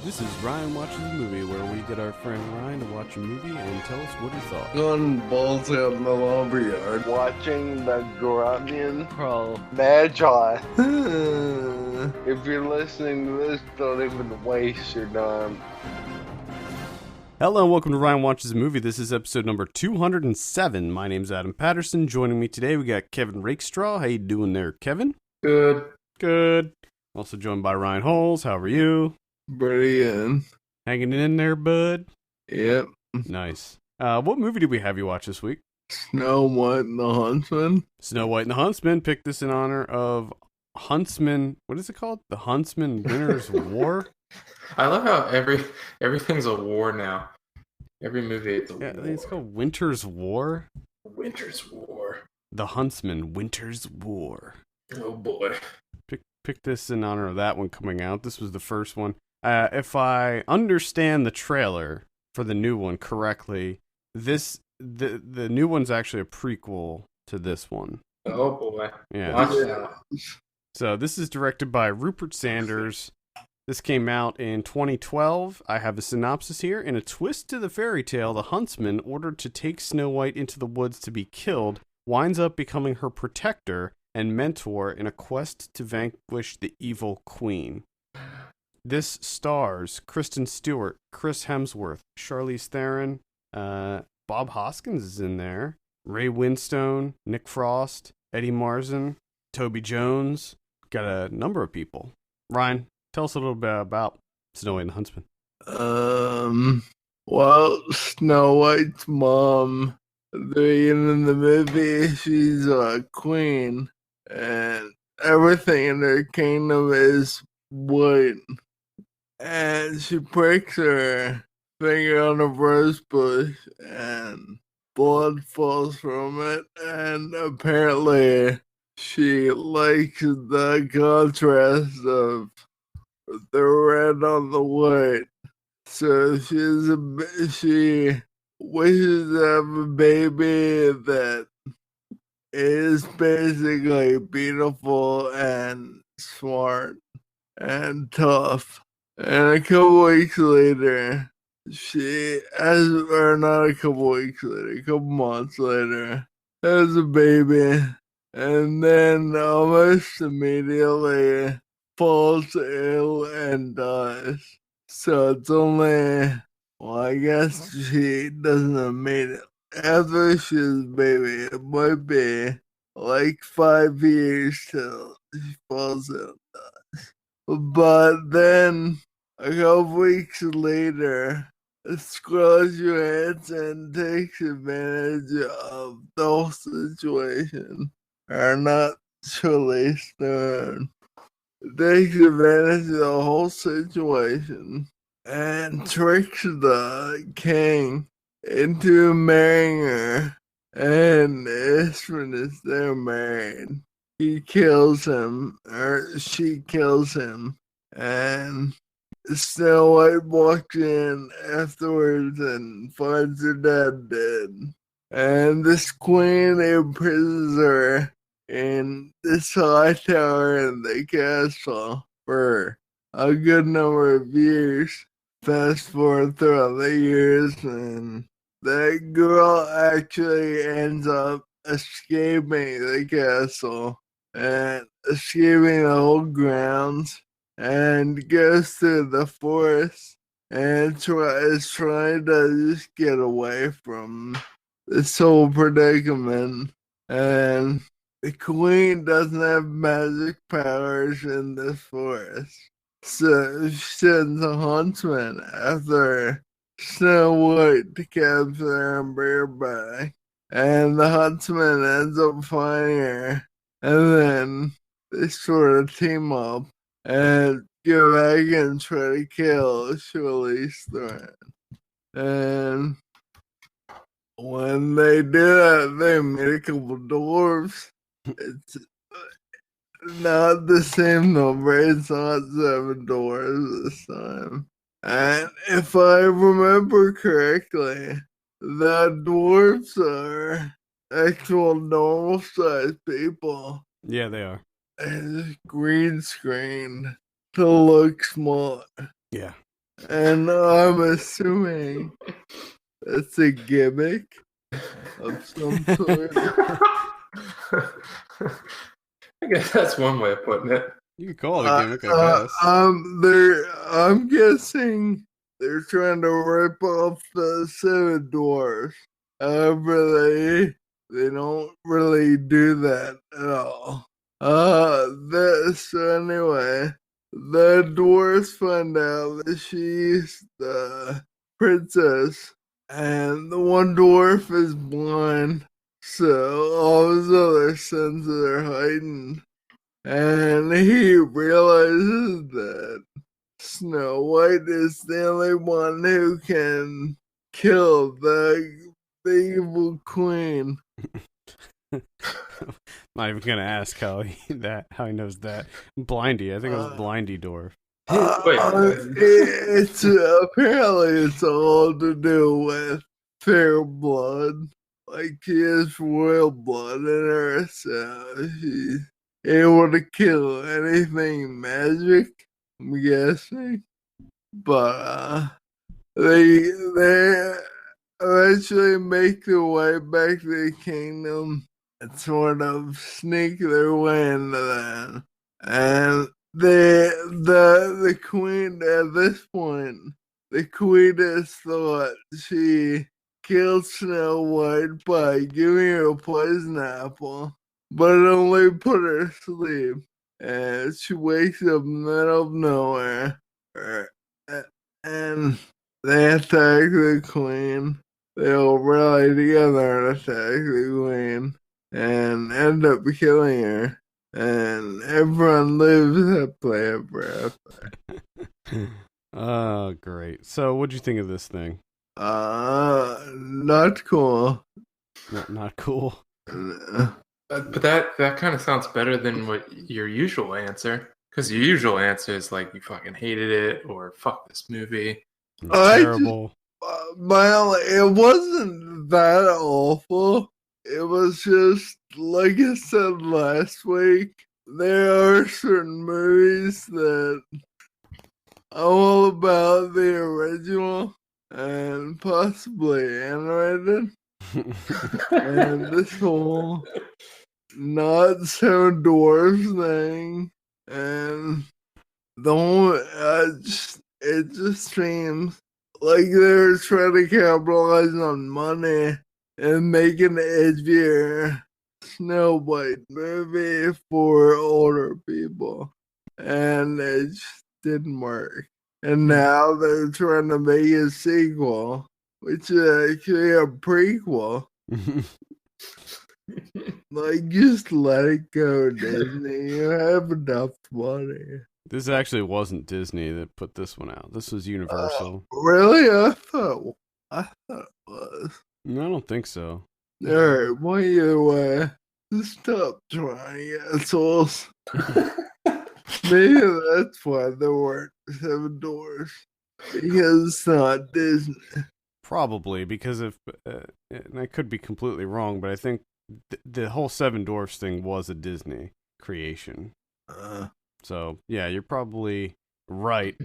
This is Ryan Watches a Movie, where we get our friend Ryan to watch a movie and tell us what he thought. On balls out in the lobby yard. Watching the Grunion Pro Magi. Uh, If you're listening to this, don't even waste your time. Hello and welcome to Ryan Watches a Movie. This is episode number 207. My name's Adam Patterson. Joining me today, we got Kevin Rakestraw. How you doing there, Kevin? Good. Good. Also joined by Ryan Holes. How are you? Brilliant. Hanging in there, bud? Yep. Nice. What movie did we have you watch this week? Snow White and the Huntsman. Snow White and the Huntsman. Picked this in honor of Huntsman. What is it called? The Huntsman Winter's War? I love how everything's a war now. Every movie it's a Yeah, I war. think it's called Winter's War. Winter's War. The Huntsman Winter's War. Oh boy. Pick this in honor of that one coming out. This was the first one. If I understand the trailer for the new one correctly, the new one's actually a prequel to this one. Oh boy. Yeah. Watch out. So this is directed by Rupert Sanders. This came out in 2012. I have a synopsis here. In a twist to the fairy tale, the huntsman, ordered to take Snow White into the woods to be killed, winds up becoming her protector and mentor in a quest to vanquish the evil queen. This stars Kristen Stewart, Chris Hemsworth, Charlize Theron, Bob Hoskins is in there, Ray Winstone, Nick Frost, Eddie Marsan, Toby Jones. Got a number of people. Ryan, tell us a little bit about Snow White and the Huntsman. Well, Snow White's mom, at the beginning of the movie, she's a queen, and everything in her kingdom is white. And she pricks her finger on a rose bush, and blood falls from it, and apparently she likes the contrast of the red on the white. So she wishes to have a baby that is basically beautiful and smart and tough. And a couple weeks later, a couple months later, has a baby, and then almost immediately falls ill and dies. So it's only, well, I guess she doesn't have made it. After she has a baby, it might be like 5 years till she falls ill. But then, a couple weeks later, Scarlett Johansson takes advantage of the whole situation. Or not Charlize Theron. Takes advantage of the whole situation and tricks the king into marrying her. And as soon as they're married, he kills him, or she kills him, and Snow White walks in afterwards and finds her dad dead. And this queen imprisons her in this high tower in the castle for a good number of years. Fast forward throughout the years, and that girl actually ends up escaping the castle and escaping the whole grounds, and goes through the forest and is trying to just get away from this whole predicament. And the queen doesn't have magic powers in this forest, so she sends a huntsman after Snow White to capture her and bring her back. And the huntsman ends up finding her, and then they sort of team up and go back and try to kill Charlize Theron. And when they do that, they meet a couple dwarves. It's not the same number, it's not 7 dwarves this time. And if I remember correctly, the dwarves are actual normal sized people. Yeah, they are. And it's green screen to look small. Yeah. And I'm assuming it's a gimmick of some sort. I guess that's one way of putting it. You could call it a gimmick, I guess. I'm guessing they're trying to rip off the Seven Dwarfs. However, they don't really do that at all. So anyway, the dwarves find out that she's the princess, and the one dwarf is blind, so all his other senses are heightened. And he realizes that Snow White is the only one who can kill the evil queen. Not even gonna ask how he knows that. Blindy, I think it was Blindy Dwarf. It's apparently it's all to do with fair blood. Like he has royal blood in her, so she's able to kill anything magic, I'm guessing. But they eventually make their way back to the kingdom and sort of sneak their way into that. And the queen at this point, the queen has thought she killed Snow White by giving her a poison apple, but it only put her to sleep. And she wakes up in the middle of nowhere, and they attack the queen. They all rally together and attack the queen and end up killing her. And everyone lives happily ever after. Oh, great. So, what'd you think of this thing? Not cool. Not cool. But that kind of sounds better than what your usual answer. Because your usual answer is like you fucking hated it or fuck this movie. Terrible. It wasn't that awful. It was just, like I said last week, there are certain movies that I'm all about the original and possibly animated. And this whole not Seven Dwarfs thing and the whole, it just seems like they're trying to capitalize on money and make an edgier Snow White movie for older people. And it just didn't work. And now they're trying to make a sequel, which is actually a prequel. Like, just let it go, Disney. You have enough money. This actually wasn't Disney that put this one out. This was Universal. Really? I thought it was. No, I don't think so. Alright, well, either way, stop trying, assholes. Maybe that's why there weren't Seven Doors. Because it's not Disney. Probably, because if, and I could be completely wrong, but I think the whole Seven Dwarfs thing was a Disney creation. So, yeah, you're probably right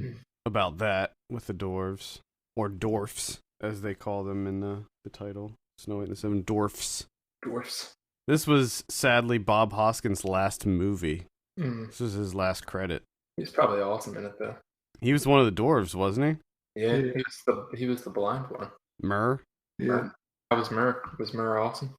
about that with the dwarves. Or dwarfs, as they call them in the title. Snow White and the Seven Dwarfs. Dwarfs. This was, sadly, Bob Hoskins' last movie. This was his last credit. He's probably awesome in it, though. He was one of the dwarves, wasn't he? Yeah, he was the blind one. Myrrh? Yeah. That was Myrrh. Was Myrrh awesome?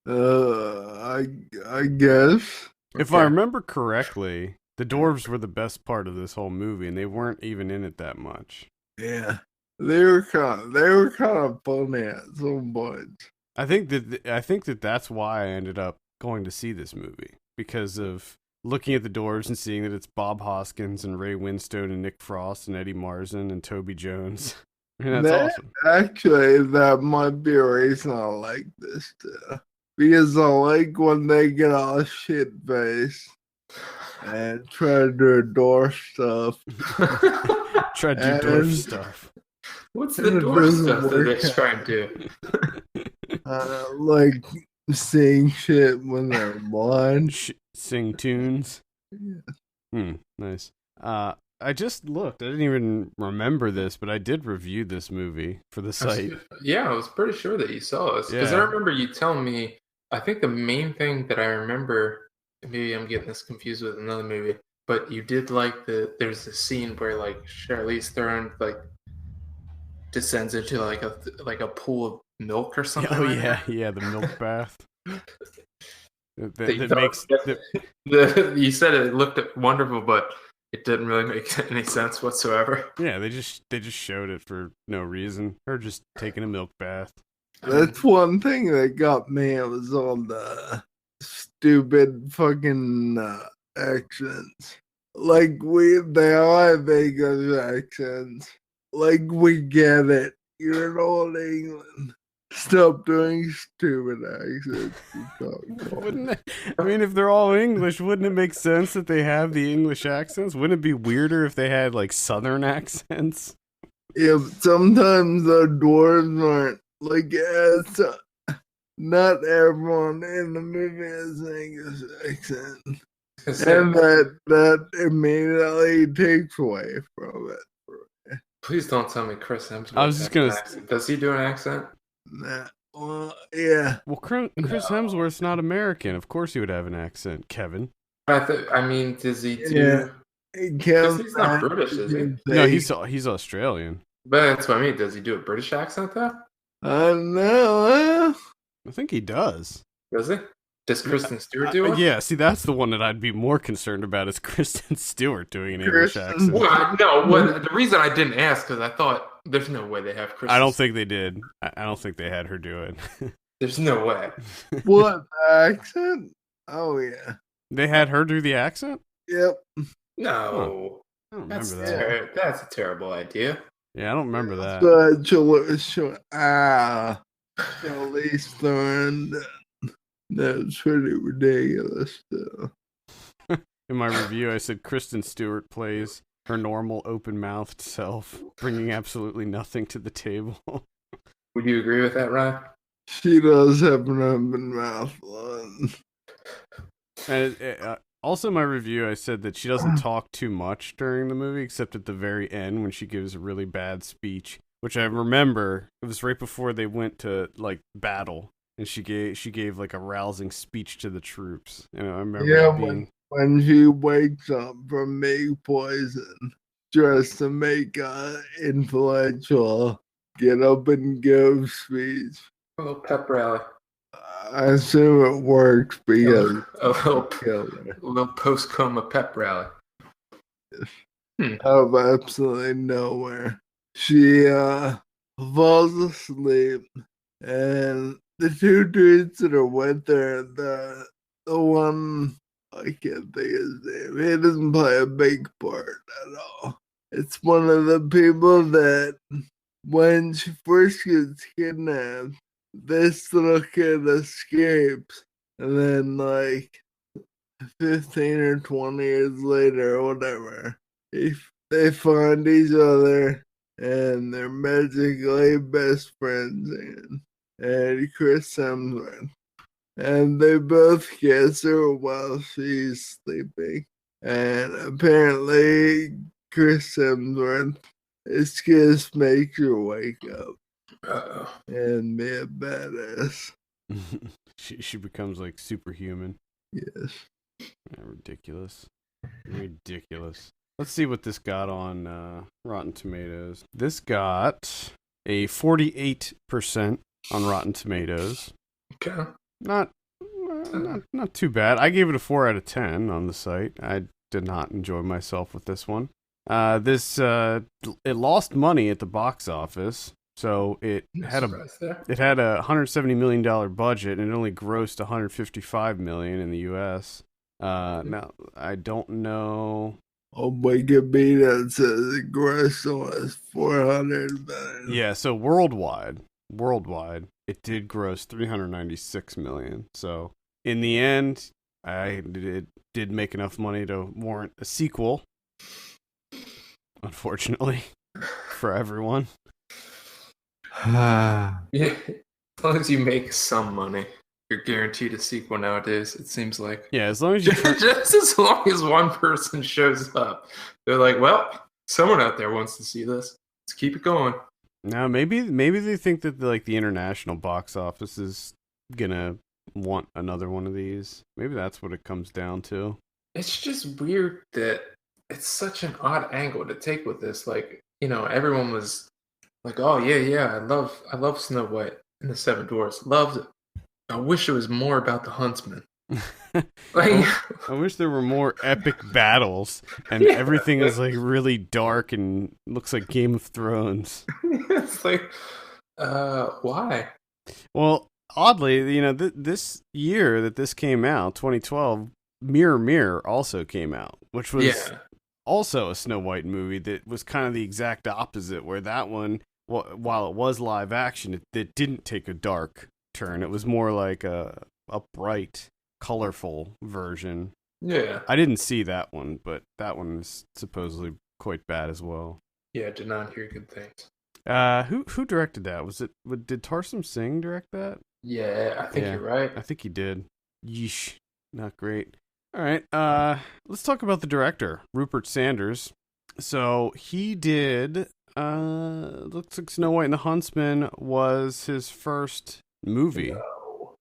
I guess. If I remember correctly, the dwarves were the best part of this whole movie, and they weren't even in it that much. Yeah, they were kind of funny at some point. I think that that's why I ended up going to see this movie, because of looking at the dwarves and seeing that it's Bob Hoskins and Ray Winstone and Nick Frost and Eddie Marsan and Toby Jones. And that's awesome. Actually, that might be a reason I like this too. Because I like when they get all shit-faced and try to do dwarf stuff. Try to do dwarf stuff. What's the dwarf stuff that they try and do? Like sing shit when they're blind. Sing tunes. Yeah. Nice. I just looked. I didn't even remember this, but I did review this movie for the site. Yeah, I was pretty sure that you saw this because I Yeah. remember you telling me. I think the main thing that I remember, maybe I'm getting this confused with another movie, but you did like there's a scene where like Charlize Theron like descends into like a pool of milk or something. Oh like yeah, that. yeah, the milk bath. That you That thought- makes you said it looked wonderful, but it didn't really make any sense whatsoever. yeah. They just showed it for no reason. Her just taking a milk bath. That's one thing that got me. It was all the stupid fucking accents. Like they all have English accents. Like we get it. You're in old England. Stop doing stupid accents. Wouldn't it, I mean, if they're all English, wouldn't it make sense that they have the English accents? Wouldn't it be weirder if they had like Southern accents? Yeah, but sometimes the dwarves aren't like not everyone in the movie has an English accent. And that immediately takes away from it. Please don't tell me Chris Hemsworth. I was just gonna. Does he do an accent? Nah, well, yeah. Well, Chris Hemsworth's not American. Of course, he would have an accent, Kevin. I mean, does he do? Yeah. Because he's not British, is he? No, he's Australian. But that's what I mean. Does he do a British accent though? No. I think he does. Does he? Does Kristen Stewart do it? Yeah, see, that's the one that I'd be more concerned about is Kristen Stewart doing an English accent. Well, the reason I didn't ask because I thought there's no way they have Kristen. I don't think they did. I don't think they had her do it. There's no way. What accent? Oh yeah. They had her do the accent? Yep. No. I don't remember that. That's a terrible idea. Yeah, I don't remember that. But at least that's pretty ridiculous though. In my review, I said Kristen Stewart plays her normal, open-mouthed self, bringing absolutely nothing to the table. Would you agree with that, Ryan? She does have an open mouth one. And also, in my review, I said that she doesn't talk too much during the movie, except at the very end when she gives a really bad speech, which I remember. It was right before they went to like battle, and she gave like a rousing speech to the troops. You know, I remember when she wakes up from being poisoned, just to make an influential get up and go speech. A little pep rally. I assume it works because a little post-coma pep rally. Out of absolutely nowhere. She falls asleep, and the two dudes that are with her, the one, I can't think of his name, he doesn't play a big part at all. It's one of the people that, when she first gets kidnapped, this little kid escapes, and then like 15 or 20 years later or whatever, they find each other and they're magically best friends and Chris Hemsworth. And they both kiss her while she's sleeping. And apparently Chris Hemsworth, his kiss makes her wake up. Uh-oh. And be a badass. she becomes like superhuman. Yes. Yeah, ridiculous. Let's see what this got on Rotten Tomatoes. This got a 48% on Rotten Tomatoes. Okay. Not too bad. I gave it a 4 out of 10 on the site. I did not enjoy myself with this one. It lost money at the box office. So it had a $170 million budget, and it only grossed $155 million in the U.S. Now I don't know. Oh, Wikipedia says it grossed almost 400 million. Yeah, so worldwide, it did gross 396 million. So in the end, it did make enough money to warrant a sequel. Unfortunately, for everyone. Yeah, as long as you make some money, you're guaranteed a sequel nowadays. It seems like. Yeah, as long as you Just as long as one person shows up, they're like, well, someone out there wants to see this. Let's keep it going. now maybe they think that the international box office is gonna want another one of these. Maybe that's what it comes down to. It's just weird that it's such an odd angle to take with this. Like, everyone was like, "Oh yeah, I love Snow White and the Seven Dwarfs. Loved it. I wish it was more about the Huntsman." Like, I wish there were more epic battles and everything is like really dark and looks like Game of Thrones. it's like, why? Well, oddly, this year that this came out, 2012, Mirror Mirror also came out, which was also a Snow White movie that was kind of the exact opposite, where that one, while it was live action, it didn't take a dark turn. It was more like a bright, colorful version. Yeah. I didn't see that one, but that one is supposedly quite bad as well. Yeah, did not hear good things. Who directed that? Did Tarsem Singh direct that? Yeah, I think you're right. I think he did. Yeesh. Not great. All right. Let's talk about the director, Rupert Sanders. So he did. Looks like Snow White and the Huntsman was his first movie. No.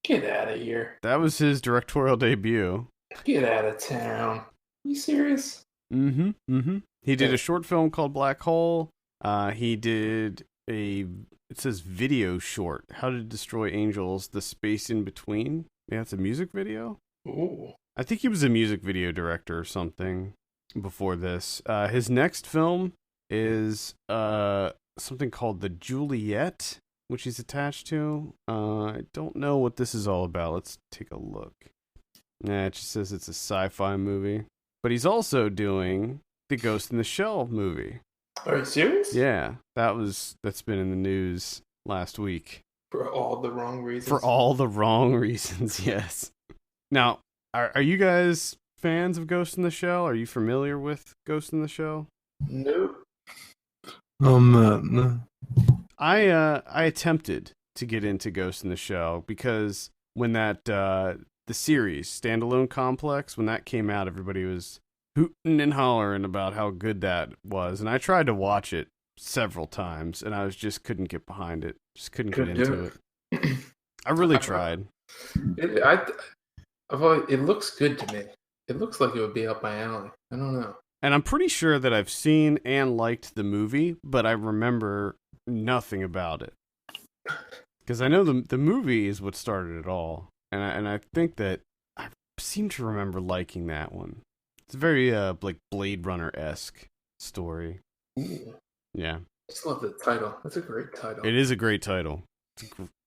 Get out of here. That was his directorial debut. Get out of town. You serious? Mm-hmm. He did a short film called Black Hole. He did it says video short, How to Destroy Angels, The Space in Between. Yeah, it's a music video. Ooh. I think he was a music video director or something before this. His next film is something called The Juliet, which he's attached to. I don't know what this is all about. Let's take a look. Nah, it just says it's a sci-fi movie. But he's also doing the Ghost in the Shell movie. Are you serious? Yeah, that's been in the news last week. For all the wrong reasons. For all the wrong reasons, yes. Now, are you guys fans of Ghost in the Shell? Are you familiar with Ghost in the Shell? No. I'm not. No. I attempted to get into Ghost in the Shell because when that the series Standalone Complex, when that came out, everybody was hooting and hollering about how good that was, and I tried to watch it several times, and I just couldn't get behind it. Just couldn't get into it. I really tried. It looks good to me. It looks like it would be up my alley. I don't know. And I'm pretty sure that I've seen and liked the movie, but I remember nothing about it. Because I know the movie is what started it all. And I think that I seem to remember liking that one. It's a very like Blade Runner-esque story. Ooh. Yeah. I just love the title. That's a great title. It is a great title.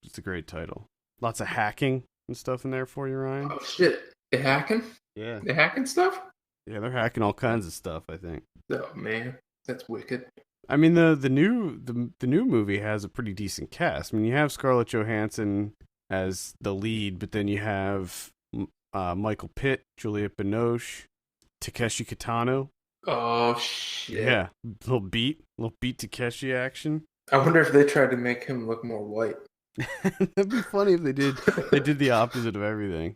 It's a great title. Lots of hacking and stuff in there for you, Ryan. Oh shit. They hacking? Yeah. They hacking stuff? Yeah, they're hacking all kinds of stuff, I think. Oh man. That's wicked. I mean, the new movie has a pretty decent cast. I mean, you have Scarlett Johansson as the lead, but then you have Michael Pitt, Juliette Binoche, Takeshi Kitano. Oh shit. Yeah, little beat Takeshi action. I wonder if they tried to make him look more white. That'd be funny if they did. They did the opposite of everything.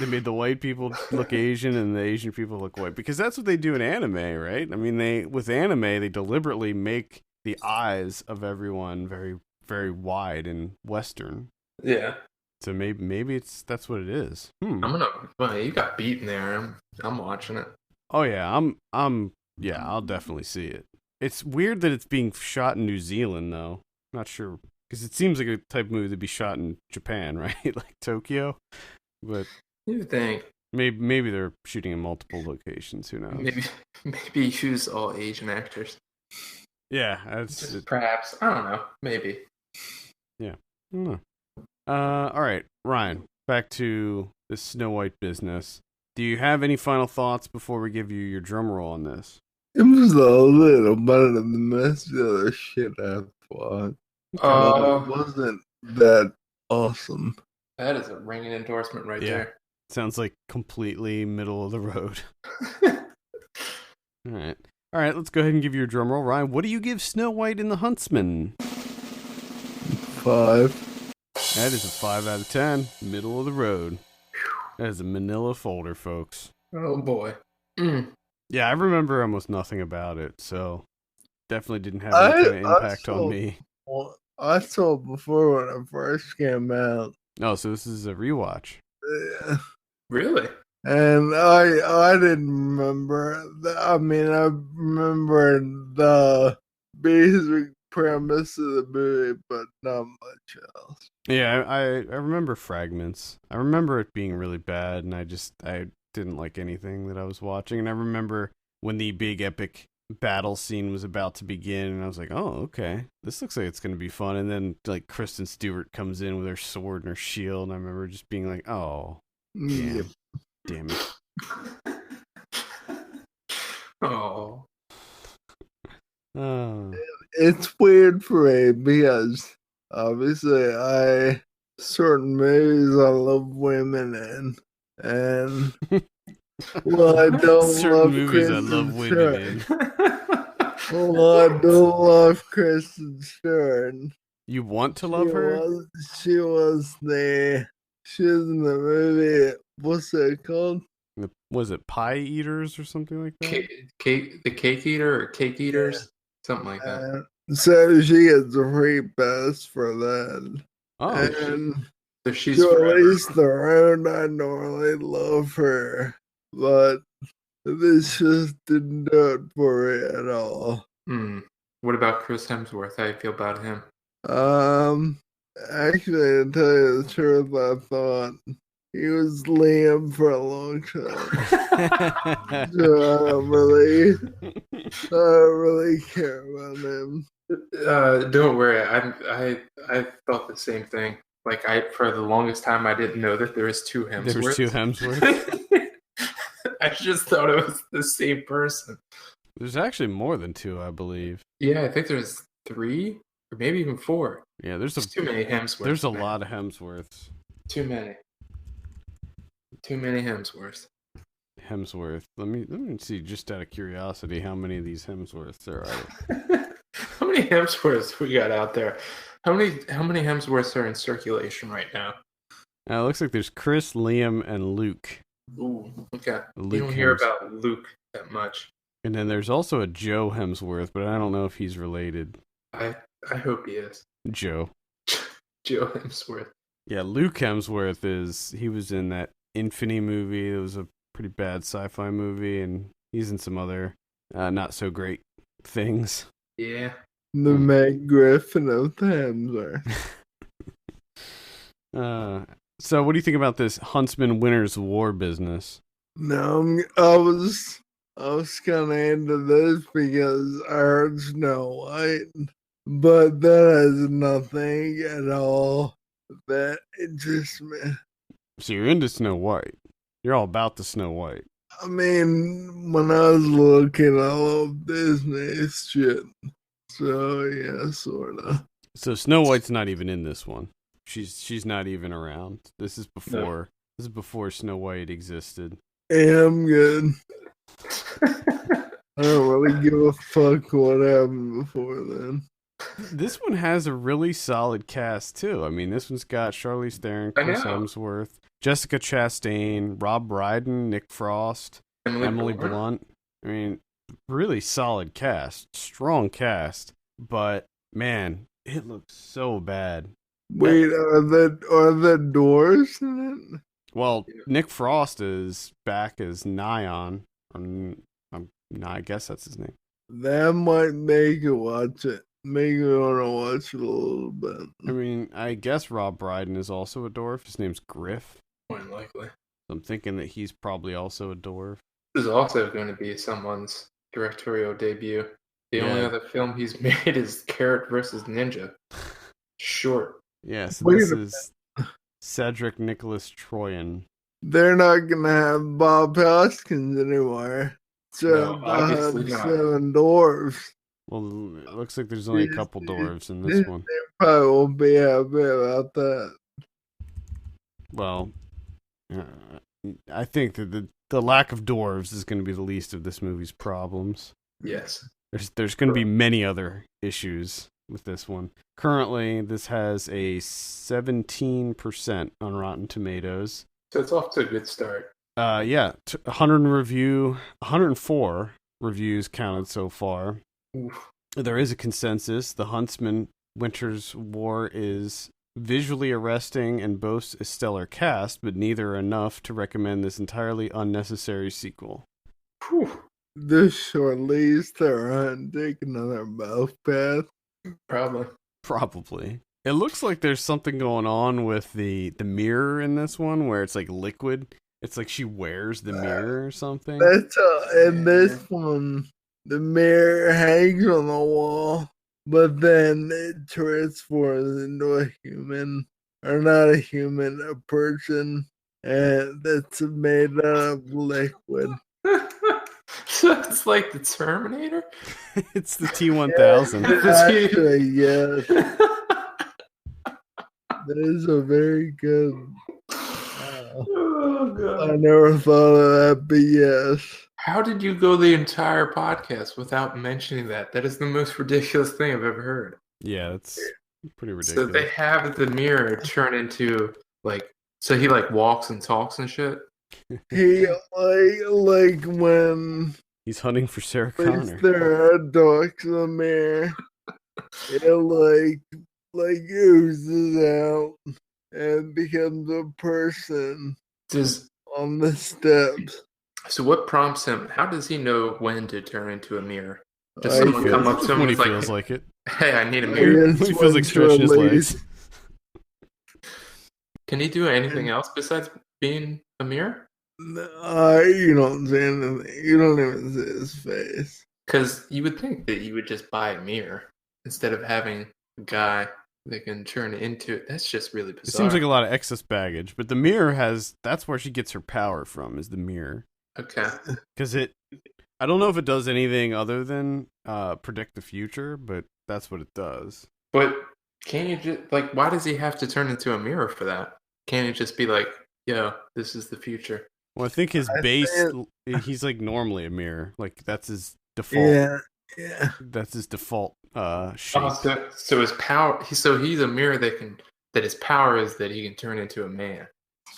They made the white people look Asian and the Asian people look white, because that's what they do in anime, right? I mean, with anime, they deliberately make the eyes of everyone very, very wide and Western. Yeah. So maybe that's what it is. Well, you got beat in there. I'm watching it. Oh yeah, I'll definitely see it. It's weird that it's being shot in New Zealand though. Not sure, because it seems like a type of movie that'd be shot in Japan, right? Like Tokyo. But you think maybe they're shooting in multiple locations. Who knows? Maybe use all Asian actors. Yeah, perhaps. I don't know. Maybe. Yeah. I don't know. All right, Ryan. Back to the Snow White business. Do you have any final thoughts before we give you your drum roll on this? It was a little better than the rest of the other shit I've watched. It wasn't that awesome. That is a ringing endorsement right there. Sounds like completely middle of the road. All right, let's go ahead and give you your drum roll. Ryan, what do you give Snow White and the Huntsman? 5. That is a 5 out of 10. Middle of the road. That is a manila folder, folks. Oh boy. Mm. Yeah, I remember almost nothing about it, so definitely didn't have any kind of impact on me. I saw it before when it first came out. Oh, so this is a rewatch. Yeah. Really? And I didn't remember. I mean, I remember the basic premise of the movie, but not much else. Yeah, I remember fragments. I remember it being really bad, and I didn't like anything that I was watching. And I remember when the big epic battle scene was about to begin, and I was like, oh, okay, this looks like it's going to be fun. And then, like, Kristen Stewart comes in with her sword and her shield, and I remember just being like, oh, Yep. damn it. Oh. It's weird for me because obviously certain movies I love women in, and well, I don't Certain love movies Kristen I love women in. Well, I don't love Kristen Stewart. You want to love her? She was in the movie. What's it called? Was it Pie Eaters or something like that? The Cake Eater or Cake Eaters? Something like that. So she gets a free pass for that. Oh, and so she's Charlize Theron, I normally love her, but this just didn't do it for me at all. What about Chris Hemsworth? How do you feel about him? Actually, to tell you the truth, I thought he was Liam for a long time. So I don't really care about him. Don't worry. I thought the same thing. Like for the longest time, I didn't know that there was two Hemsworths. There was two Hemsworths. I just thought it was the same person. There's actually more than two, I believe. Yeah, I think there's 3 or maybe even 4. Yeah, there's too many Hemsworths. There's a lot of Hemsworths. Too many Hemsworths. Let me see, just out of curiosity, how many of these Hemsworths there are. How many Hemsworths we got out there? How many Hemsworths are in circulation right now? It looks like there's Chris, Liam, and Luke. Ooh, okay. Luke you don't hear about Luke that much. And then there's also a Joe Hemsworth, but I don't know if he's related. I hope he is. Joe Hemsworth. Yeah, Luke Hemsworth he was in that Infinity movie. It was a pretty bad sci-fi movie, and he's in some other not so great things. Yeah. The Meg Griffin of Hemsworth. So what do you think about this Huntsman Winter's War business? No, I was kind of into this because I heard Snow White, but that has nothing at all that interests me. So you're into Snow White. You're all about the Snow White. I mean, when I was looking, I love Disney shit. So yeah, sorta. So Snow White's not even in this one. She's not even around. This is before Snow White existed. Yeah, I'm good. I don't really give a fuck what happened before then. This one has a really solid cast too. I mean, this one's got Charlize Theron, Chris Hemsworth, Jessica Chastain, Rob Brydon, Nick Frost, Emily Blunt. I mean, really solid cast, strong cast. But man, it looks so bad. Wait, are the doors in it? Well, Nick Frost is back as Nyan. I guess that's his name. That might make you watch it. Make you want to watch it a little bit. I mean, I guess Rob Brydon is also a dwarf. His name's Griff. More than likely. I'm thinking that he's probably also a dwarf. This is also going to be someone's directorial debut. The only other film he's made is Carrot versus Ninja. Short. Yes, this is Cedric Nicholas Troyan. They're not gonna have Bob Hoskins anymore. So obviously not. 7 dwarves. Well, it looks like there's only a couple dwarves in this one. They probably won't be happy about that. Well, I think that the lack of dwarves is going to be the least of this movie's problems. Yes. There's going to be many other issues with this one. Currently, this has a 17% on Rotten Tomatoes. So it's off to a good start. Yeah, 104 reviews counted so far. Oof. There is a consensus. The Huntsman Winter's War is visually arresting and boasts a stellar cast, but neither are enough to recommend this entirely unnecessary sequel. Whew. This short leads to Ryan take another mouth path. Probably. It looks like there's something going on with the mirror in this one where it's like liquid. It's like she wears the mirror or something. That's in this one, the mirror hangs on the wall, but then it transforms into a human, or not a human, a person, and that's made out of liquid. So it's like the Terminator? It's the T-1000. Actually, yes. That is a very good. Oh, God. I never thought of that, but yes. How did you go the entire podcast without mentioning that? That is the most ridiculous thing I've ever heard. Yeah, it's pretty ridiculous. So they have the mirror turn into, like, so he, like, walks and talks and shit? He, like when He's hunting for Sarah Connor. there are dogs in the mirror, it like oozes out and becomes a person on the steps. So what prompts him? How does he know when to turn into a mirror? Does I someone feel- come up to him when and he is feels like it. hey, I need a mirror? Yes, When he feels like when stretching his Shirley- legs. Can he do anything else besides being a mirror? You don't say anything. You don't even see his face. Because you would think that you would just buy a mirror instead of having a guy that can turn into it. That's just really bizarre. It seems like a lot of excess baggage, but the mirror that's where she gets her power from, is the mirror. Okay. Because I don't know if it does anything other than predict the future, but that's what it does. But can't you just, like, why does he have to turn into a mirror for that? Can't it just be like, yo, this is the future? Well, I think his I base, think- he's like normally a mirror. Like, that's his default. Yeah. That's his default shape. Oh, so his power, so he's a mirror that his power is that he can turn into a man.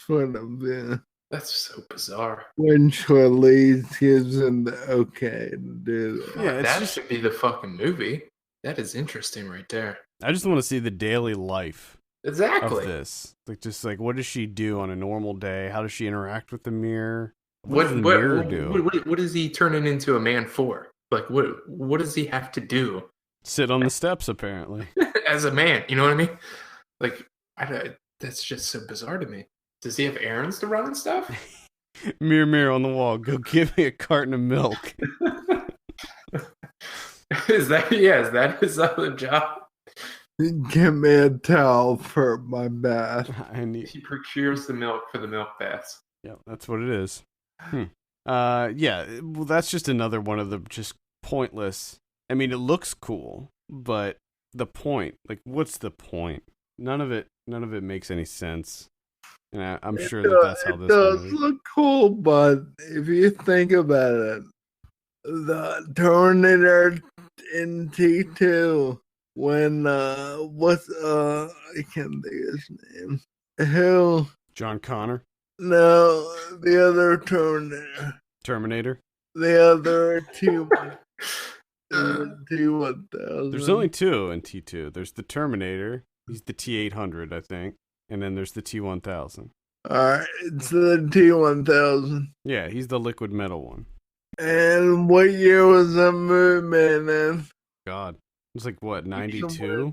Sort of, yeah. That's so bizarre. When Shirley gives him the okay to do that. Yeah, it's that just- should be the fucking movie. That is interesting right there. I just want to see the daily life Exactly. of this. Like, just like, what does she do on a normal day? How does she interact with the mirror? What What does the what, mirror do? what is he turning into a man for? Like, what does he have to do Sit on the steps, apparently. as a man? You know what I mean? Like, that's just so bizarre to me. Does he have errands to run and stuff? Mirror, mirror on the wall, go give me a carton of milk. Is that his other job? Give me a towel for my bath. He procures the milk for the milk baths. Yeah, that's what it is. Yeah, well, that's just another one of the just pointless. I mean, it looks cool, but the point, like, what's the point? None of it makes any sense. And I'm sure that's how this It does one is. look cool, but if you think about it, the Terminator in T2, when I can't think of his name. Who? John Connor, No, the other Terminator. The other T1000. There's only two in T2. There's the Terminator. He's the T800, I think. And then there's the T1000. Alright, it's the T1000. Yeah, he's the liquid metal one. And what year was that movie made in? God. It was like, what, 92?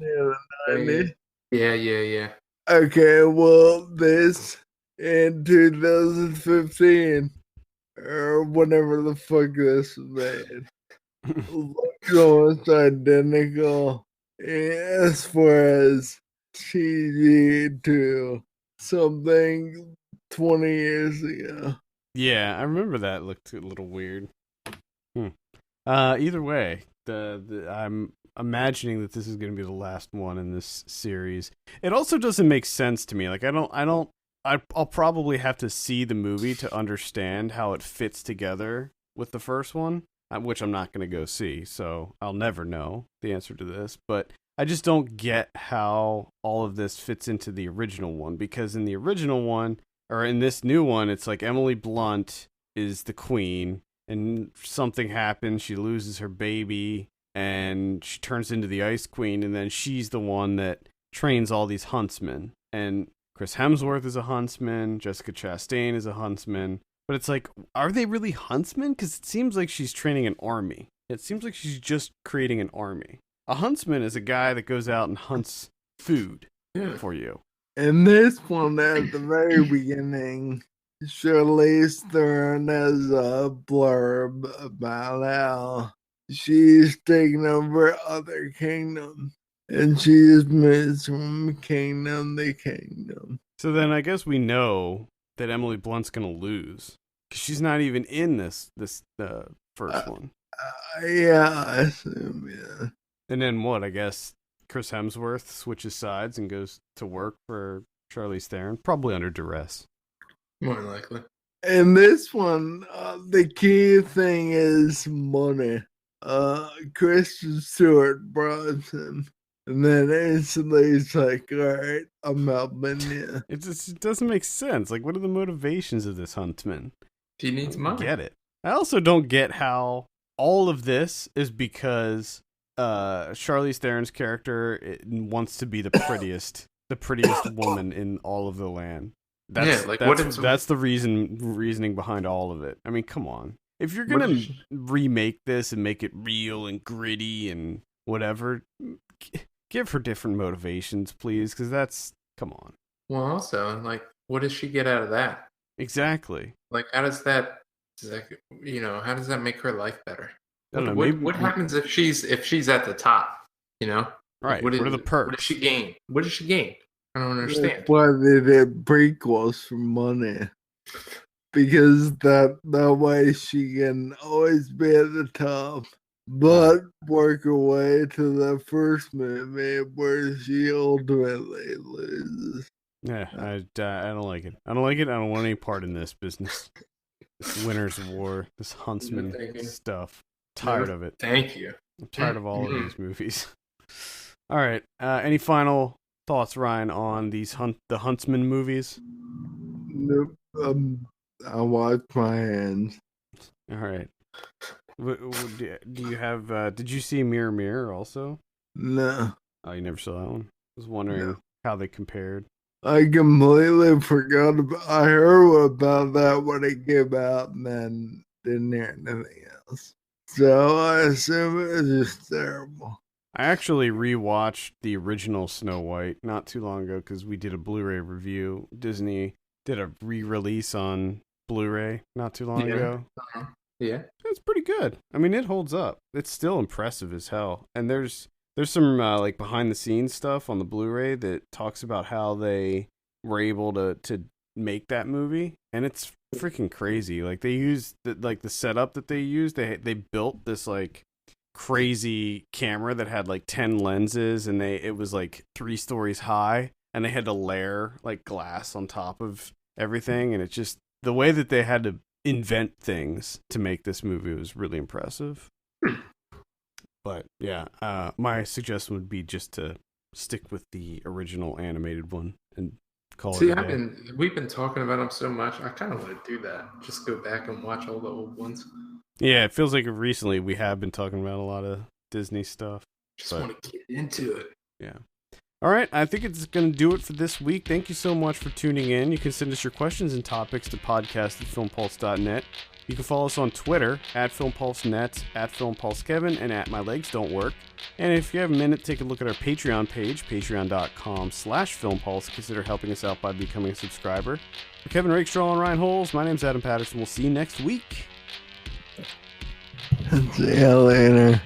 Yeah. Okay, well, this in 2015, or whenever the fuck this was made, looks almost identical as far as TV to something 20 years ago. Yeah, I remember that looked a little weird. Either way, I'm imagining that this is going to be the last one in this series. It also doesn't make sense to me. Like, I'll probably have to see the movie to understand how it fits together with the first one, which I'm not going to go see, so I'll never know the answer to this. But I just don't get how all of this fits into the original one, because in the original one, or in this new one, it's like Emily Blunt is the queen, and something happens, she loses her baby, and she turns into the Ice Queen, and then she's the one that trains all these huntsmen. And Chris Hemsworth is a huntsman, Jessica Chastain is a huntsman. But it's like, are they really huntsmen? Because it seems like she's training an army. It seems like she's just creating an army. A huntsman is a guy that goes out and hunts food for you. In this one, at the very beginning, Charlize Theron has a blurb about how she's taken over other kingdoms, and she is moved from kingdom to kingdom. So then I guess we know that Emily Blunt's gonna lose, because she's not even in this first one. Yeah, I assume, yeah. And then what? I guess Chris Hemsworth switches sides and goes to work for Charlize Theron, probably under duress. More likely. In this one, the key thing is money. Kristen Stewart brought him, and then instantly it's like, all right, I'm helping you. It doesn't make sense. Like, what are the motivations of this huntsman? He needs money. Get it. I also don't get how all of this is because Charlize Theron's character wants to be the prettiest woman in all of the land. That's the reasoning behind all of it. I mean, come on. If you're gonna remake this and make it real and gritty and whatever, give her different motivations, please, because come on. Well, also, like, what does she get out of that? Exactly. Like, how does that make her life better? I don't know, what happens if she's at the top? You know, right? What are the perks? What does she gain? I don't understand. Why they did prequels for money? Because that way she can always be at the top, but work her way to the first movie where she ultimately loses. Yeah, I don't like it. I don't like it. I don't want any part in this business. This Winter's War, this Huntsman stuff. Tired of it. Thank you. I'm tired of all of these movies. All right. Any final thoughts, Ryan, on these the Huntsman movies? Nope. I wash my hands. All right. Do you have? Did you see Mirror Mirror also? No. Oh, you never saw that one. I was wondering how they compared. I completely forgot I heard about that when it came out, and then didn't hear anything else. So I assume it was just terrible. I actually rewatched the original Snow White not too long ago because we did a Blu-ray review. Disney did a re-release on Blu-ray not too long ago. Yeah. It's pretty good. I mean, it holds up. It's still impressive as hell. And there's some like behind the scenes stuff on the Blu-ray that talks about how they were able to make that movie, and it's freaking crazy. Like they used the setup that they used. They built this like crazy camera that had like 10 lenses, and it was like 3 stories high, and they had to layer like glass on top of everything, and it's just the way that they had to invent things to make this movie was really impressive. But yeah, my suggestion would be just to stick with the original animated one and call it a day. We've been talking about them so much. I kind of want to do that. Just go back and watch all the old ones. Yeah, it feels like recently we have been talking about a lot of Disney stuff. Just want to get into it. Yeah. All right, I think it's going to do it for this week. Thank you so much for tuning in. You can send us your questions and topics to podcast@filmpulse.net. You can follow us on Twitter @FilmPulseNet, @FilmPulseKevin, and @MyLegsDon'tWork. And if you have a minute, take a look at our Patreon page, patreon.com/FilmPulse. Consider helping us out by becoming a subscriber. For Kevin Rakestraw and Ryan Holes, my name's Adam Patterson. We'll see you next week. See you later.